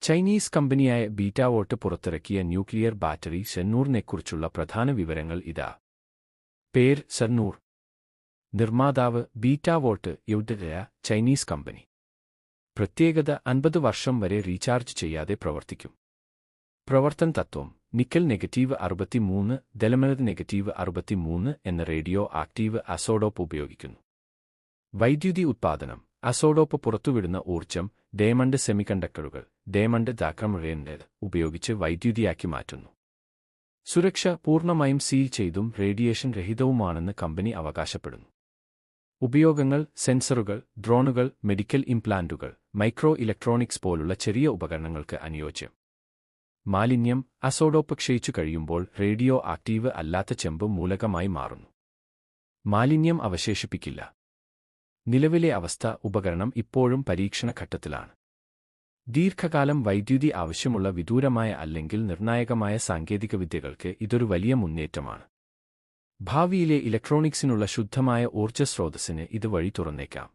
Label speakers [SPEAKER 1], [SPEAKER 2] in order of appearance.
[SPEAKER 1] Chinese കമ്പനിയായ ബീറ്റാവോട്ട് പുറത്തിറക്കിയ nuclear battery ഷെന്നൂറിനെക്കുറിച്ചുള്ള പ്രധാന വിവരങ്ങൾ ഇതാ. പേര് ഷെന്നൂർ. നിർമ്മാതാവ് ബീറ്റാവോട്ട് യൗഡയ ചൈനീസ് കമ്പനി. പ്രത്യേകത 50 വർഷം വരെ റീചാർജ് ചെയ്യാതെ പ്രവർത്തിക്കും. പ്രവർത്തന തത്വം നിക്കൽ നെഗറ്റീവ് 63, ദലമനത് നെഗറ്റീവ് 63 എന്ന റേഡിയോ ആക്റ്റീവ് അസോഡോപ്പ് ഉപയോഗിക്കുന്നു. വൈദ്യുതി ഉത്പാദനം അസോഡോപ്പ് പുറത്തുവിടുന്ന ഊർജ്ജം ഡയമണ്ട് സെമികണ്ടക്ടറുകൾ ഡയമണ്ട് ദാക്രമുഴേണ്ടത് ഉപയോഗിച്ച് വൈദ്യുതിയാക്കി മാറ്റുന്നു. സുരക്ഷ പൂർണ്ണമായും സീൽ ചെയ്തും റേഡിയേഷൻ രഹിതവുമാണെന്ന് കമ്പനി അവകാശപ്പെടുന്നു. ഉപയോഗങ്ങൾ സെൻസറുകൾ, ഡ്രോണുകൾ, മെഡിക്കൽ ഇംപ്ലാന്റുകൾ, മൈക്രോ ഇലക്ട്രോണിക്സ് പോലുള്ള ചെറിയ ഉപകരണങ്ങൾക്ക് അനുയോജ്യം. മാലിന്യം അസോഡോപ്പ് ക്ഷയിച്ചു കഴിയുമ്പോൾ റേഡിയോ ആക്റ്റീവ് അല്ലാത്ത ചെമ്പ് മൂലകമായി മാറുന്നു. മാലിന്യം അവശേഷിപ്പിക്കില്ല. നിലവിലെ അവസ്ഥ ഉപകരണം ഇപ്പോഴും പരീക്ഷണ ഘട്ടത്തിലാണ്. ദീർഘകാലം വൈദ്യുതി ആവശ്യമുള്ള വിദൂരമായ അല്ലെങ്കിൽ നിർണായകമായ സാങ്കേതികവിദ്യകൾക്ക് ഇതൊരു വലിയ മുന്നേറ്റമാണ്. ഭാവിയിലെ ഇലക്ട്രോണിക്സിനുള്ള ശുദ്ധമായ ഊർജ്ജ സ്രോതസ്സിന് ഇത് വഴി തുറന്നേക്കാം.